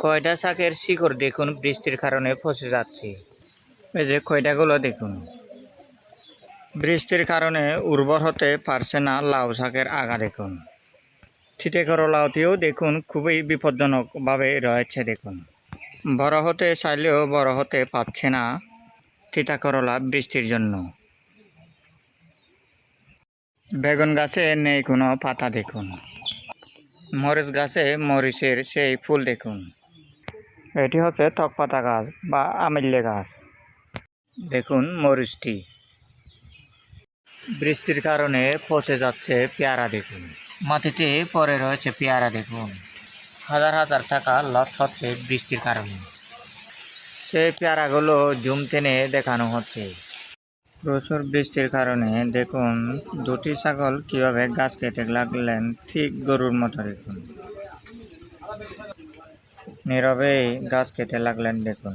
কয়টা শাকের শিকড় দেখুন বৃষ্টির কারণে পচে যাচ্ছে। এই যে কয়টাগুলো দেখুন, বৃষ্টির কারণে উর্বর হতে পারছে না লাউ শাকের আগা দেখুন। ছিটে করলাটিও দেখুন খুবই বিপজ্জনকভাবে রয়েছে দেখুন। বড় হতে চাইলেও বড় হতে পারছে না তিতা করলা বৃষ্টির জন্য। বেগুন গাছে নেই কোনো পাতা দেখুন। মরিচ গাছে মরিচের সেই ফুল দেখুন। এটি হচ্ছে তকপাতা গাছ বা আমিল্লে গাছ। দেখুন মরিচটি বৃষ্টির কারণে পচে যাচ্ছে। পেয়ারা দেখুন, মাটিতে পড়ে রয়েছে পেয়ারা দেখুন। হাজার হাজার টাকা লস হচ্ছে বৃষ্টির কারণে। সেই পেয়ারাগুলো জুম টেনে দেখানো হচ্ছে। প্রচুর বৃষ্টির কারণে দেখুন দুটি ছাগল কিভাবে গাছ কেটে লাগলেন, ঠিক গরুর মতো দেখুন। নীরবেই গাছ কেটে লাগলেন দেখুন।